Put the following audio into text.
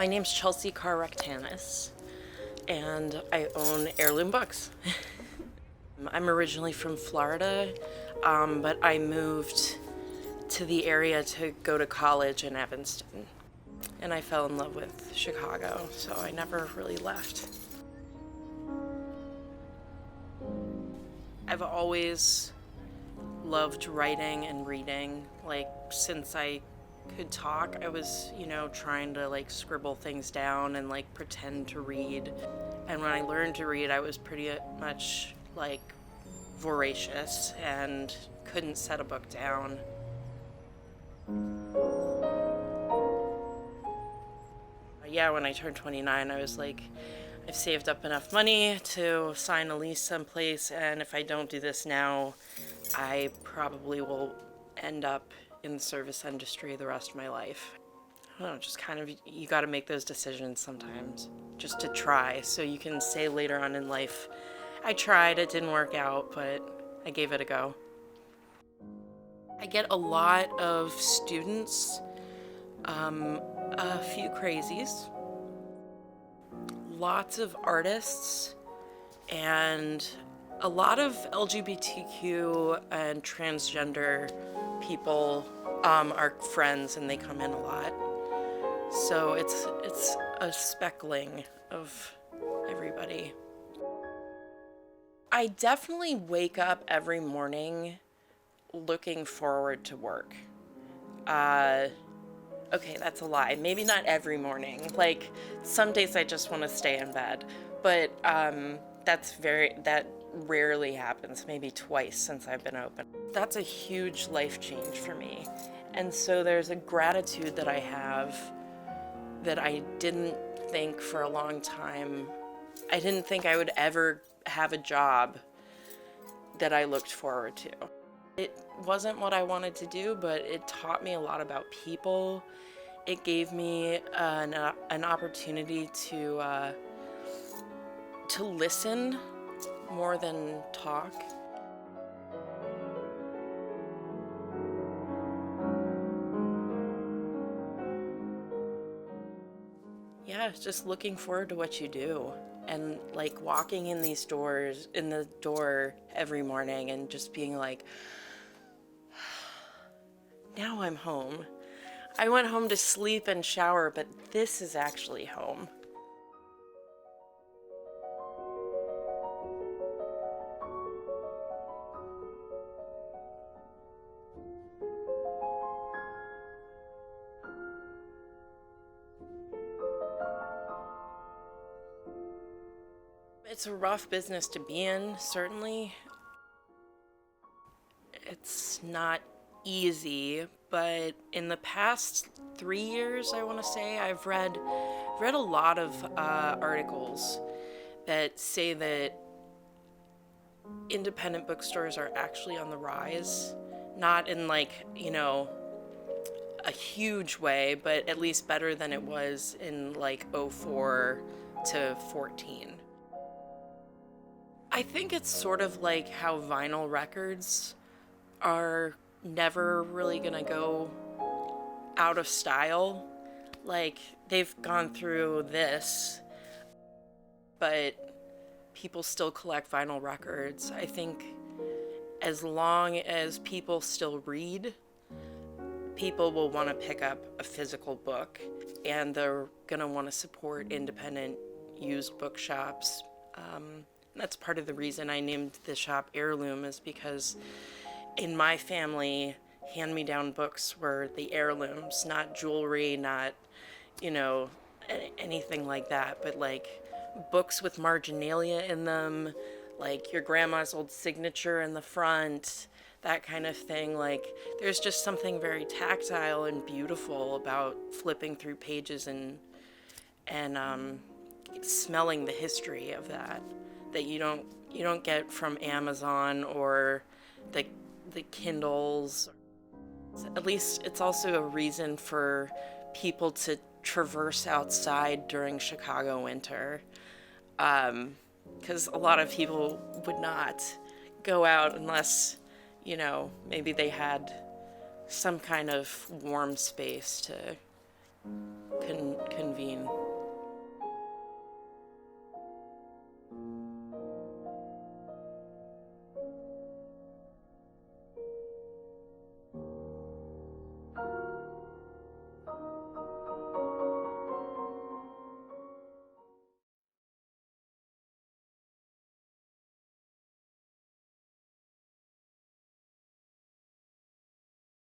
My name's Chelsea Carr-Rectanis, and I own Heirloom Books. I'm originally from Florida, but I moved to the area to go to college in Evanston. And I fell in love with Chicago, so I never really left. I've always loved writing and reading. Like, since I could talk, I was, trying to scribble things down and pretend to read. And when I learned to read, I was pretty much voracious and couldn't set a book down. Yeah, when I turned 29, I was like, I've saved up enough money to sign a lease someplace, and if I don't do this now, I probably will end up in the service industry the rest of my life. I don't know, just kind of, you gotta make those decisions sometimes, just to try, so you can say later on in life, I tried, it didn't work out, but I gave it a go. I get a lot of students, a few crazies, lots of artists, and a lot of LGBTQ and transgender people are friends, and they come in a lot. So it's a speckling of everybody. I definitely wake up every morning looking forward to work. Okay, that's a lie. Maybe not every morning. Some days I just want to stay in bed, but that rarely happens. Maybe twice since I've been open. That's a huge life change for me, and so there's a gratitude that I have that I didn't think for a long time. I didn't think I would ever have a job that I looked forward to. It wasn't what I wanted to do, but it taught me a lot about people. It gave me an opportunity to listen more than talk. Yeah, just looking forward to what you do, and walking in the door every morning and just being like, now I'm home. I went home to sleep and shower, but this is actually home. It's a rough business to be in, certainly. It's not easy, but in the past 3 years, I want to say, I've read a lot of articles that say that independent bookstores are actually on the rise. Not in a huge way, but at least better than it was in '04 to 14. I think it's sort of like how vinyl records are never really gonna go out of style. They've gone through this, but people still collect vinyl records. I think as long as people still read, people will want to pick up a physical book, and they're gonna want to support independent used bookshops. That's part of the reason I named the shop Heirloom, is because in my family, hand-me-down books were the heirlooms, not jewelry, not, anything like that, but books with marginalia in them, your grandma's old signature in the front, that kind of thing. There's just something very tactile and beautiful about flipping through pages and smelling the history of that you don't get from Amazon or the Kindles. At least it's also a reason for people to traverse outside during Chicago winter, because a lot of people would not go out unless, maybe they had some kind of warm space to convene.